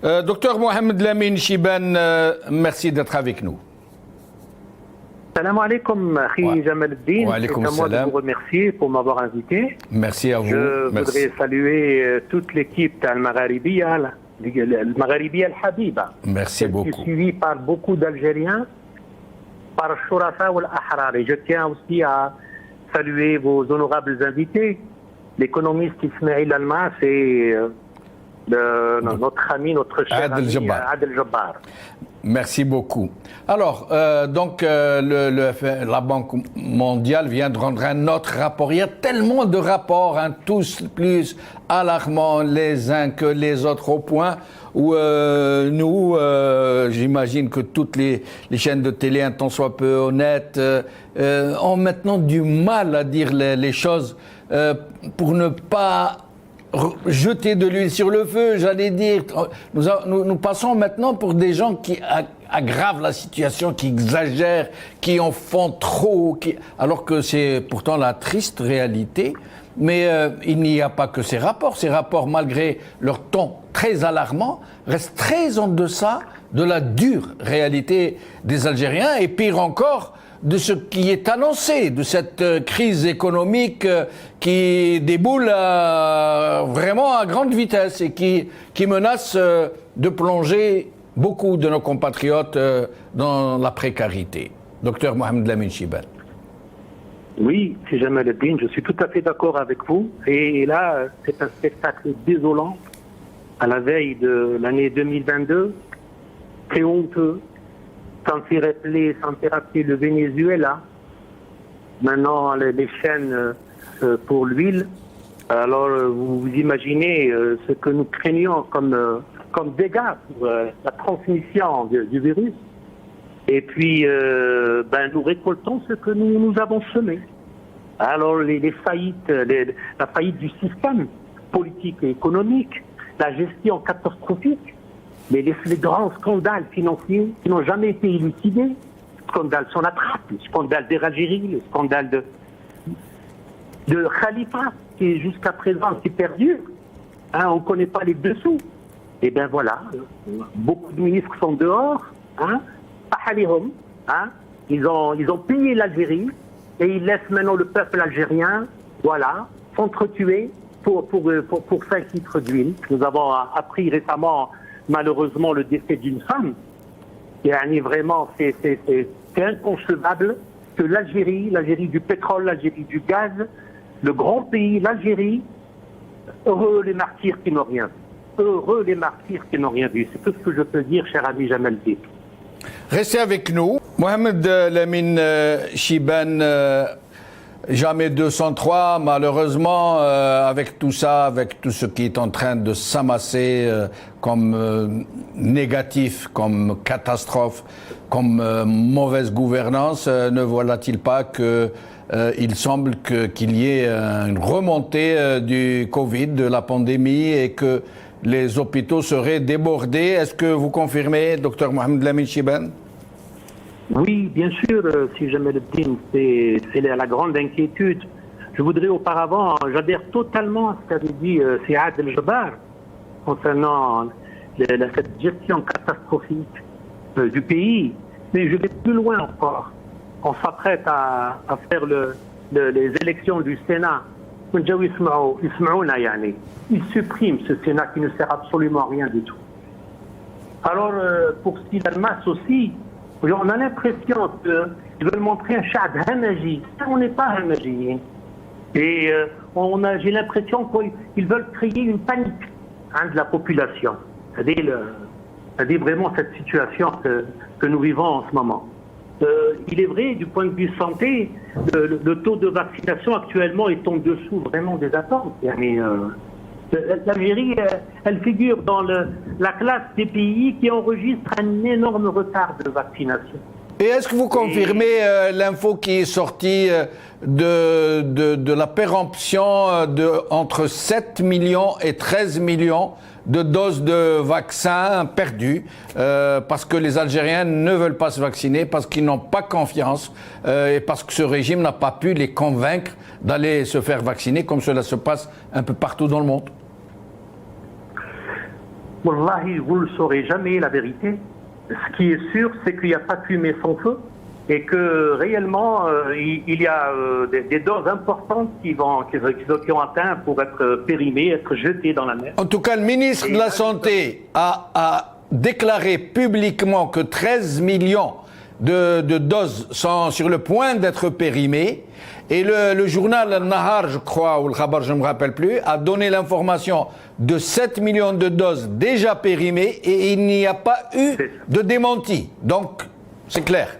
Docteur Mohamed Lamine Chibane, merci d'être avec nous. Salam alaikum, Akhi Jamal Eddine. Wa alaikum C'est à moi de salam. vous remercier pour m'avoir invité. Merci à vous. Je Merci. voudrais saluer toute l'équipe Al-Magharibiya, Al-Magharibiya Al-Habiba. Merci qui est beaucoup. suivie par beaucoup d'Algériens, par Shurafa ou Al-Ahrar. Et je tiens aussi à saluer vos honorables invités, l'économiste Ismail Almas et notre ami, notre cher Adel ami Jabbar. Adel Jabbar. Merci beaucoup. Alors, la Banque mondiale vient de rendre un autre rapport. Il y a tellement de rapports, tous plus alarmants les uns que les autres, au point où j'imagine que toutes les chaînes de télé, un tant soit peu honnêtes, ont maintenant du mal à dire les choses pour ne pas jeter de l'huile sur le feu, j'allais dire. Nous passons maintenant pour des gens qui aggravent la situation, qui exagèrent, qui en font trop, alors que c'est pourtant la triste réalité. Mais il n'y a pas que ces rapports. Ces rapports, malgré leur ton très alarmant, restent très en deçà de la dure réalité des Algériens, et pire encore, de ce qui est annoncé, de cette crise économique qui déboule vraiment à grande vitesse et qui menace de plonger beaucoup de nos compatriotes dans la précarité. Docteur Mohamed Lamine Chibane. Oui, c'est Jamal Eddine, je suis tout à fait d'accord avec vous. Et là, c'est un spectacle désolant à la veille de l'année 2022, très honteux. Ça me fait rappeler le Venezuela. Maintenant, les chaînes pour l'huile. Alors, vous imaginez ce que nous craignons comme dégâts pour la transmission du virus. Et puis, nous récoltons ce que nous avons semé. Alors, les faillites, la faillite du système politique et économique, la gestion catastrophique, les grands scandales financiers qui n'ont jamais été élucidés, le scandale Sonatrach, le scandale d'Algérie, le scandale de Khalifa, qui jusqu'à présent qui perdure. On ne connaît pas les dessous. Et bien voilà, beaucoup de ministres sont dehors, ils ont pillé l'Algérie et ils laissent maintenant le peuple algérien, s'entretuer pour 5 litres d'huile. Nous avons appris récemment, malheureusement, le décès d'une femme. Et vraiment, c'est inconcevable que l'Algérie du pétrole, l'Algérie du gaz, le grand pays, l'Algérie, heureux les martyrs qui n'ont rien vu. Heureux les martyrs qui n'ont rien vu. C'est tout ce que je peux dire, cher ami Jamal Eddine. Restez avec nous. Mohamed Lamine Chibane, jamais 203, malheureusement, avec tout ça, avec tout ce qui est en train de s'amasser comme négatif, comme catastrophe, comme mauvaise gouvernance, ne voilà-t-il pas que il semble qu'il y ait une remontée du Covid, de la pandémie, et que les hôpitaux seraient débordés. Est-ce que vous confirmez, docteur Mohamed Lamine Chibane? Oui, bien sûr, si Jamal Eddine, c'est la grande inquiétude. Je voudrais auparavant, j'adhère totalement à ce qu'avait dit Adel Jabbar concernant cette gestion catastrophique du pays. Mais je vais plus loin encore. On s'apprête à faire les élections du Sénat. Ils suppriment ce Sénat qui ne sert absolument à rien du tout. Alors, pour Sylvain aussi, on a l'impression qu'ils veulent montrer un Chad hamaji. On n'est pas hamaji. Et j'ai l'impression qu'ils veulent créer une panique de la population. C'est-à-dire vraiment cette situation que nous vivons en ce moment. Il est vrai, du point de vue santé, le taux de vaccination actuellement est en dessous vraiment des attentes. Mais l'Algérie, elle figure dans la classe des pays qui enregistrent un énorme retard de vaccination. Et est-ce que vous confirmez l'info qui est sortie de la péremption entre 7 millions et 13 millions de doses de vaccins perdues parce que les Algériens ne veulent pas se vacciner, parce qu'ils n'ont pas confiance et parce que ce régime n'a pas pu les convaincre d'aller se faire vacciner comme cela se passe un peu partout dans le monde? Wallahi, vous ne le saurez jamais, la vérité. Ce qui est sûr, c'est qu'il n'y a pas de fumée sans feu et que réellement, il y a des doses importantes qui ont atteint pour être périmées, être jetées dans la mer. En tout cas, le ministre de la Santé a déclaré publiquement que 13 millions de doses sont sur le point d'être périmées. Et le journal Al-Nahar, je crois, ou le Khabar, je ne me rappelle plus, a donné l'information de 7 millions de doses déjà périmées et il n'y a pas eu de démenti. Donc, c'est clair.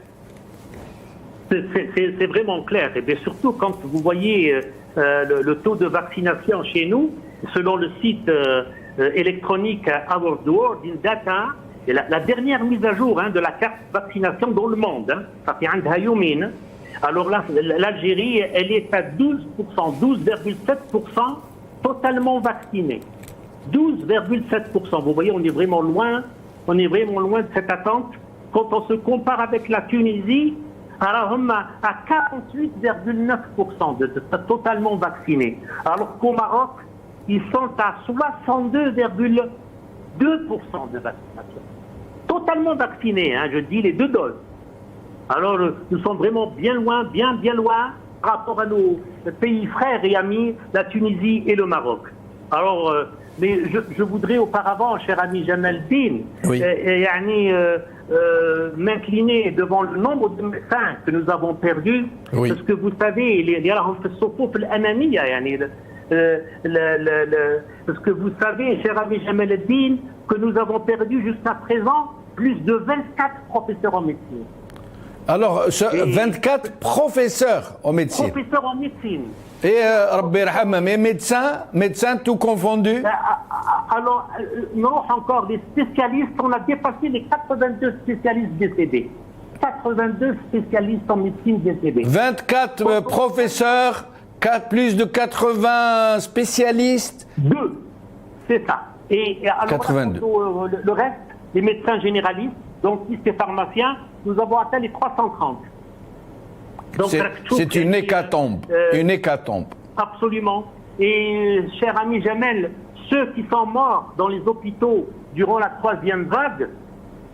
C'est vraiment clair. Et bien surtout quand vous voyez le taux de vaccination chez nous, selon le site électronique Our World in Data, et la dernière mise à jour de la carte vaccination dans le monde, ça fait un Hayomin. Alors là, l'Algérie, elle est à 12%, 12,7% totalement vaccinée. 12,7%. Vous voyez, on est vraiment loin de cette attente. Quand on se compare avec la Tunisie, alors on a à 48,9% de totalement vaccinés. Alors qu'au Maroc, ils sont à 62,2% de vaccination. Totalement vaccinés, je dis les 2 doses. Alors, nous sommes vraiment bien loin par rapport à nos pays frères et amis, la Tunisie et le Maroc. Alors, mais je voudrais auparavant, cher ami Jamal Din, m'incliner devant le nombre de médecins que nous avons perdus, parce que vous savez, parce que vous savez, cher ami Jamal Din, que nous avons perdu jusqu'à présent plus de 24 professeurs en médecine. Alors, 24 professeurs en médecine. Professeurs en médecine. Et, Rabbi Rahman, mais médecins tout confondus. Alors, nous encore des spécialistes, on a dépassé les 82 spécialistes décédés. 82 spécialistes en médecine décédés. 24 professeurs, plus de 80 spécialistes. 2, c'est ça. Et alors, 82. Le reste, les médecins généralistes, dentistes et pharmaciens, nous avons atteint les 330. C'est une hécatombe. Une hécatombe. Absolument. Et, cher ami Jamel, ceux qui sont morts dans les hôpitaux durant la troisième vague,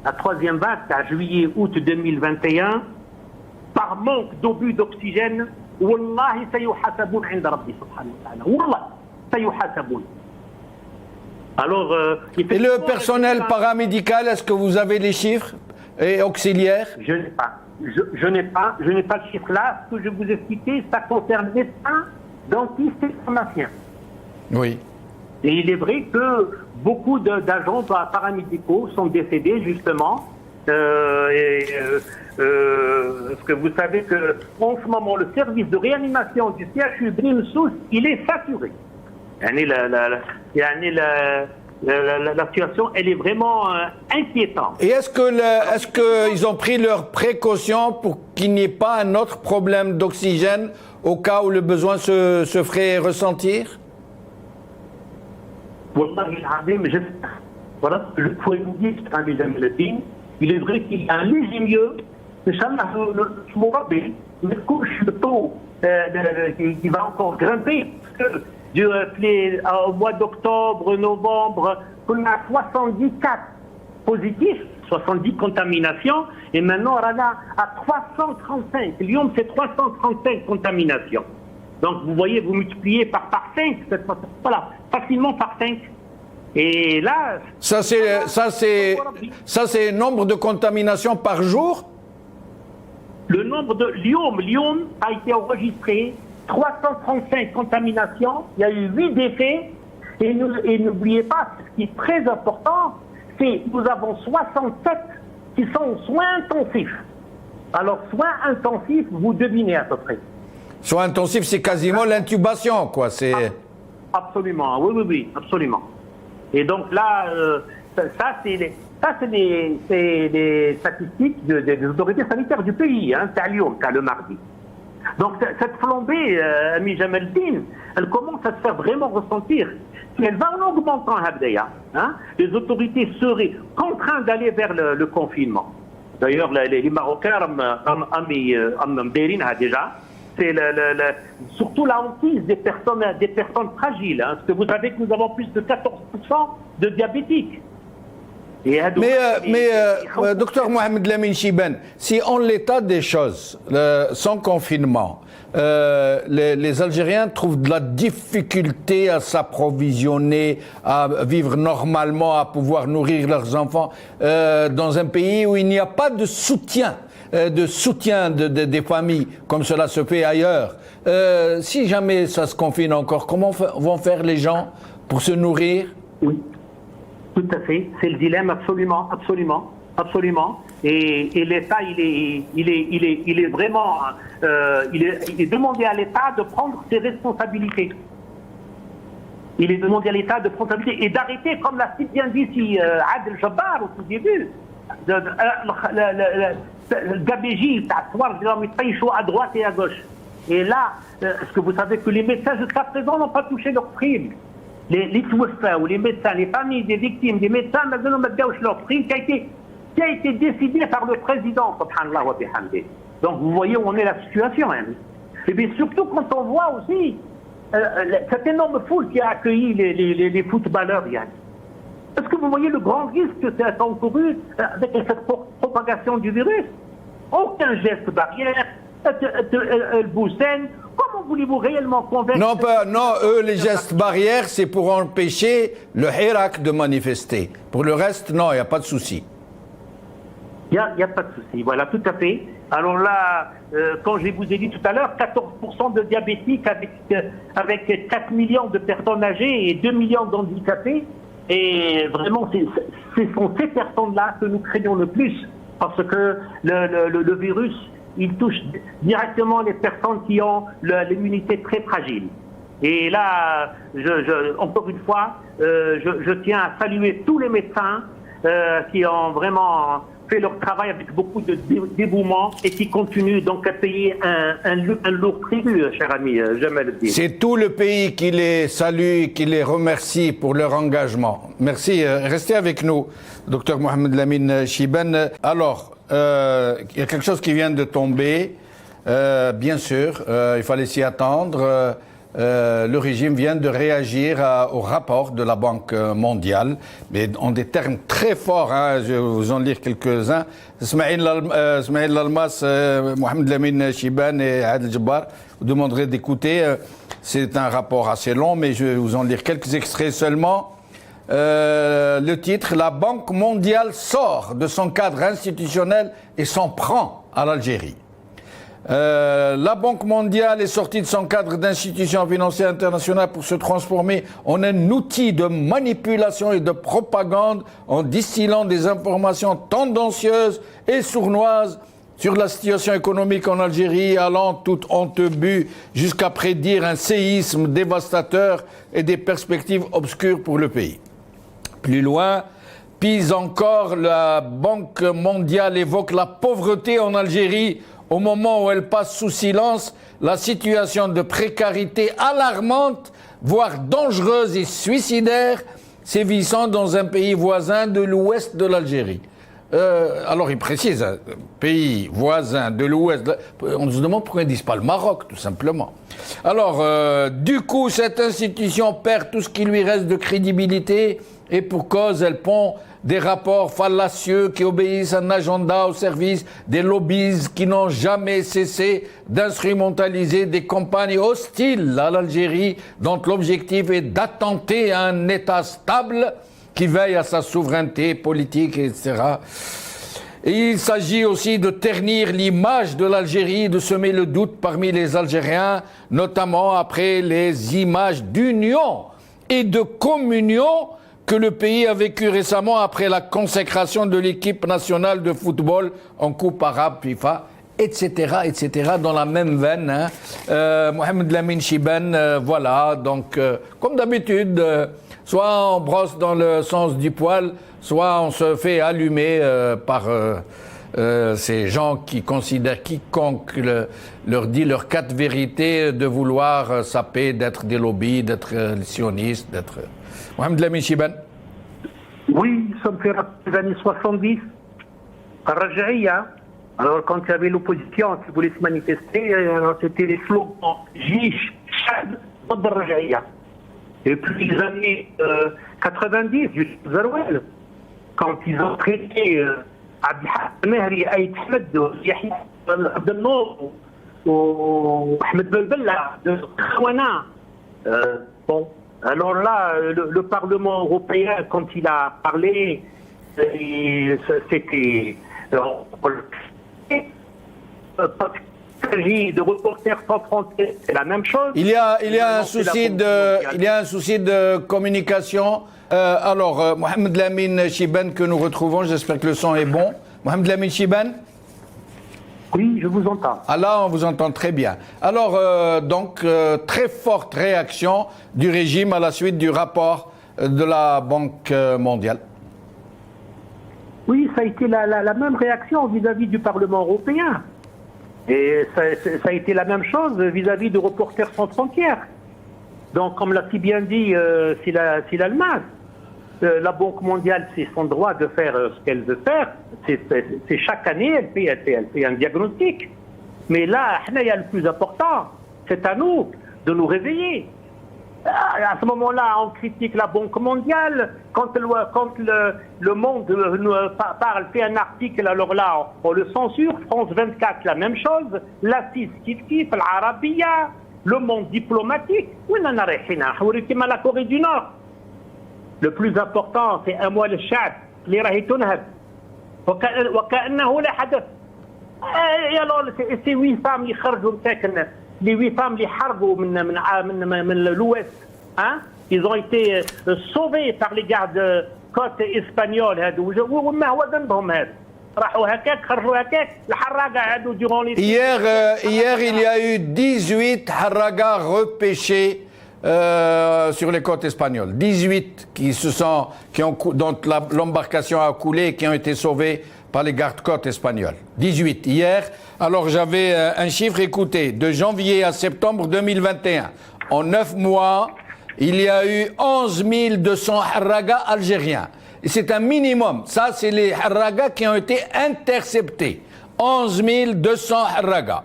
à juillet-août 2021, par manque d'obus d'oxygène, Wallahi sayuhasaboun 'inda Rabbi subhanahu wa ta'ala. Wallahi sayuhasaboun. Alors, et le personnel paramédical, est-ce que vous avez les chiffres et auxiliaires? Je n'ai pas. Je n'ai pas le chiffre là. Ce que je vous ai cité, ça concerne médecins, dentistes et pharmaciens. Oui. Et il est vrai que beaucoup d'agents paramédicaux sont décédés justement. Parce que vous savez que en ce moment, le service de réanimation du CHU Brîme Sousse, il est saturé. La situation, elle est vraiment inquiétante. Et est-ce qu'ils ont pris leurs précautions pour qu'il n'y ait pas un autre problème d'oxygène au cas où le besoin se ferait ressentir? Voilà ce que je pourrais vous dire, il est vrai qu'il y a un léger mieux. Inch'Allah, le taux qui va encore grimper. Parce que au mois d'octobre, novembre, on a 74 positifs, 70 contaminations, et maintenant on a à 335. Lyon, c'est 335 contaminations. Donc vous voyez, vous multipliez par 5, voilà, facilement par 5. Et là... Ça c'est le nombre de contaminations par jour? Le nombre de... Lyon a été enregistré 335 contaminations, il y a eu 8 décès, et n'oubliez pas, ce qui est très important, c'est que nous avons 67 qui sont aux soins intensifs. Alors, soins intensifs, vous devinez à peu près. Soins intensifs, c'est quasiment l'intubation, quoi. Absolument, oui, absolument. Et donc là, ça c'est les statistiques des autorités sanitaires du pays, c'est à Lyon, c'est le mardi. Donc cette flambée, ami Jamal Din, elle commence à se faire vraiment ressentir. Si elle va en augmentant, les autorités seraient contraintes d'aller vers le confinement. D'ailleurs, les Marocains ont déjà. C'est surtout la hantise des personnes fragiles. Parce que vous savez que nous avons plus de 14% de diabétiques. Docteur Mohamed Lamine Chibane, si en l'état des choses, sans confinement, les Algériens trouvent de la difficulté à s'approvisionner, à vivre normalement, à pouvoir nourrir leurs enfants, dans un pays où il n'y a pas de soutien des familles, comme cela se fait ailleurs. Si jamais ça se confine encore, comment vont faire les gens pour se nourrir? Oui, tout à fait. C'est le dilemme, absolument. Et l'État, il est vraiment, il est demandé à l'État de prendre ses responsabilités. Il est demandé à l'État de prendre ses responsabilités et d'arrêter, comme l'a si bien dit Adel Jabbar au tout début, le gabégie, à droite et à gauche. Et là, est-ce que vous savez que les médecins jusqu'à présent n'ont pas touché leur prime? Les touafas ou les médecins, les familles des victimes, des médecins, maintenant ne touchent leur prime qui a été décidé par le président, subhanallah wa bihamdih. Donc vous voyez où on est la situation. Hein. Et bien surtout quand on voit aussi cette énorme foule qui a accueilli les footballeurs. Yann. Est-ce que vous voyez le grand risque que ça a encouru avec cette propagation du virus? Aucun geste barrière, le Boussen. Comment voulez-vous réellement convaincre? Non, eux, les gestes barrières, c'est pour empêcher le Hirak de manifester. Pour le reste, non, il n'y a pas de souci. Il n'y a pas de souci, voilà, tout à fait. Alors là, quand je vous ai dit tout à l'heure, 14% de diabétiques avec 4 millions de personnes âgées et 2 millions d'handicapés. Et vraiment, ce sont ces personnes-là que nous craignons le plus. Parce que le virus, il touche directement les personnes qui ont l'immunité très fragile. Et là, encore une fois, je tiens à saluer tous les médecins qui ont vraiment fait leur travail avec beaucoup de dévouement et qui continuent donc à payer un lourd tribut, cher ami Jamal Eddine. C'est tout le pays qui les salue et qui les remercie pour leur engagement. Merci. Restez avec nous, docteur Mohamed Lamine Chibane. Alors, il y a quelque chose qui vient de tomber, bien sûr, il fallait s'y attendre. Le régime vient de réagir au rapport de la Banque mondiale, mais en des termes très forts. Hein, je vais vous en lire quelques-uns. Smaïl Almas, Mohamed Lamine Chibane et Adel Jabbar, vous demanderez d'écouter. C'est un rapport assez long, mais je vais vous en lire quelques extraits seulement. Le titre, la Banque mondiale sort de son cadre institutionnel et s'en prend à l'Algérie. La Banque mondiale est sortie de son cadre d'institution financière internationale pour se transformer en un outil de manipulation et de propagande en distillant des informations tendancieuses et sournoises sur la situation économique en Algérie, allant tout honte but jusqu'à prédire un séisme dévastateur et des perspectives obscures pour le pays. Plus loin, pis encore, la Banque mondiale évoque la pauvreté en Algérie au moment où elle passe sous silence la situation de précarité alarmante, voire dangereuse et suicidaire, sévissant dans un pays voisin de l'ouest de l'Algérie. Alors il précise, pays voisin de l'ouest, on se demande pourquoi ils ne disent pas le Maroc, tout simplement. Alors, du coup, cette institution perd tout ce qui lui reste de crédibilité, et pour cause, elle pond des rapports fallacieux qui obéissent à un agenda au service des lobbies qui n'ont jamais cessé d'instrumentaliser des campagnes hostiles à l'Algérie, dont l'objectif est d'attenter à un État stable qui veille à sa souveraineté politique, etc. Et il s'agit aussi de ternir l'image de l'Algérie, de semer le doute parmi les Algériens, notamment après les images d'union et de communion que le pays a vécu récemment après la consécration de l'équipe nationale de football en Coupe arabe FIFA, etc., dans la même veine. Hein. Mohamed Lamine Chibane, voilà, donc comme d'habitude, soit on brosse dans le sens du poil, soit on se fait allumer par ces gens qui considèrent quiconque leur dit leurs 4 vérités de vouloir saper, d'être des lobbies, d'être sionistes, d'être... Mohamed Lamine Chibane. Oui, ça me fait rappeler les années 70, à Rajaïa. Alors, quand il y avait l'opposition qui voulait se manifester, c'était les slogans Jish, Chad, de Rajaïa. Et puis les années 90, Youssef Zarouel, quand ils ont traité Abdelhamid Mehri, Aït Ahmed, Yahya Abdelnour, Ahmed Ben Bella, de Khawana. Bon, alors là, le Parlement européen, quand il a parlé, c'était de Reporters sans frontières, c'est la même chose. Il y a un souci de communication. Alors, Mohamed Lamine Chiban que nous retrouvons, j'espère que le son est bon. Mohamed Lamine Chiban? Oui, je vous entends. Ah là, on vous entend très bien. Alors, très forte réaction du régime à la suite du rapport de la Banque mondiale. Oui, ça a été la même réaction vis-à-vis du Parlement européen. Et ça a été la même chose vis-à-vis de Reporters sans frontières. Donc, comme l'a si bien dit Silal-Mas, la Banque mondiale, c'est son droit de faire ce qu'elle veut faire. C'est chaque année, elle fait un diagnostic. Mais là, il y a le plus important, c'est à nous de nous réveiller. À ce moment-là, on critique la Banque mondiale. Quand le Monde parle, fait un article, alors là, on le censure. France 24, la même chose. La CIS, kif, l'Arabia, le Monde diplomatique. Oui, on a la Corée du Nord. Le plus important, c'est un mois le chat. Les rahitounhab. وكأنه لا حدث. Et alors, ces 8 femmes qui sortent, les 8 femmes qui حاربوا من l'Ouest, hein, ils ont été sauvés par les gardes côtes espagnols هادو. وما هو ذنبهم هذا؟ راحوا هكاك خرجوا هكاك الحراقة عادوا durant les Hier, il y a eu 18 haragas repêchés sur les côtes espagnoles. 18 dont l'embarcation a coulé et qui ont été sauvés par les gardes-côtes espagnols. 18 hier. Alors j'avais un chiffre, écoutez, de janvier à septembre 2021. En 9 mois, il y a eu 11 200 haragas algériens. Et c'est un minimum. Ça, c'est les haragas qui ont été interceptés. 11 200 haragas.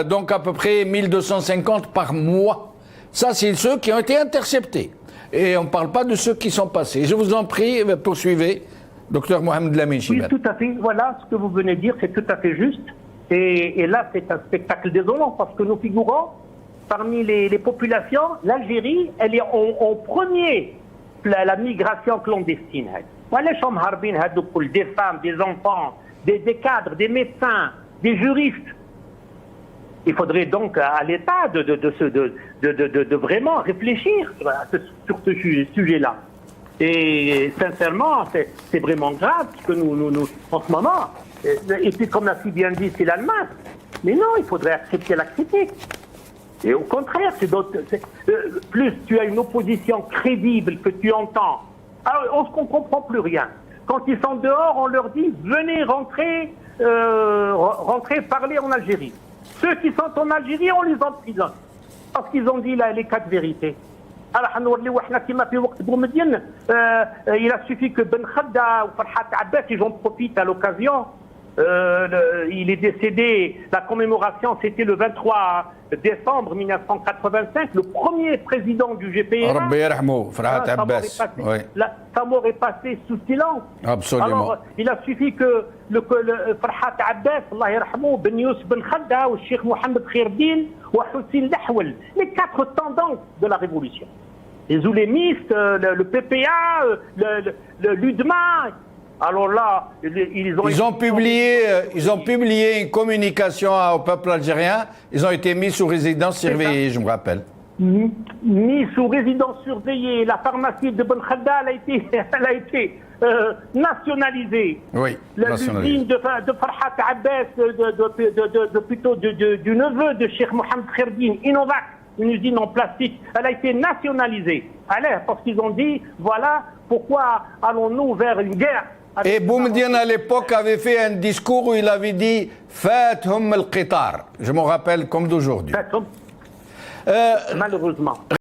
Donc à peu près 1250 par mois. Ça, c'est ceux qui ont été interceptés. Et on ne parle pas de ceux qui sont passés. Je vous en prie, poursuivez, docteur Mohamed Lamine Chiban. Oui, tout à fait. Voilà, ce que vous venez de dire, c'est tout à fait juste. Et là, c'est un spectacle désolant parce que nous figurons parmi les populations, l'Algérie, elle est en premier la migration clandestine. Voilà, des femmes, des enfants, des cadres, des médecins, des juristes. Il faudrait donc à l'État de vraiment réfléchir sur ce sujet-là. Et sincèrement, c'est vraiment grave ce que nous en ce moment. Et puis comme l'a si bien dit, c'est l'Allemagne. Mais non, il faudrait accepter la critique. Et au contraire, plus tu as une opposition crédible que tu entends, alors on ne comprend plus rien. Quand ils sont dehors, on leur dit venez rentrer, parler en Algérie. Ceux qui sont en Algérie, on les emprisonne. Parce qu'ils ont dit les 4 vérités. Alors, il a suffi que Ben Khadda ou Farhat Abbas, j'en profite à l'occasion. Il est décédé, la commémoration c'était le 23 décembre 1985, le premier président du GPA. Sa mort est passée sous silence. Absolument. Alors, il a suffi que Farhat Abbas, Allah yarhamou, Ben Youssef Ben Khadda, ou Cheikh Mohamed Khairdine, ou Hussein Lahwal, les 4 tendances de la révolution. Les oulémistes, le PPA, l'UDMA. Alors là, ils ont publié une communication au peuple algérien. Ils ont été mis sous résidence surveillée, je me rappelle. Mis sous résidence surveillée. La pharmacie de Ben Khadda, elle a été nationalisée. Oui, l'usine de Farhat Abbas, plutôt du neveu de Cheikh Mohamed Khairdine, Innovac, une usine en plastique, elle a été nationalisée. Parce qu'ils ont dit, voilà, pourquoi allons-nous vers une guerre? Et Boumediene à l'époque avait fait un discours où il avait dit Fathum al-Qitar. Je m'en rappelle comme d'aujourd'hui. Malheureusement.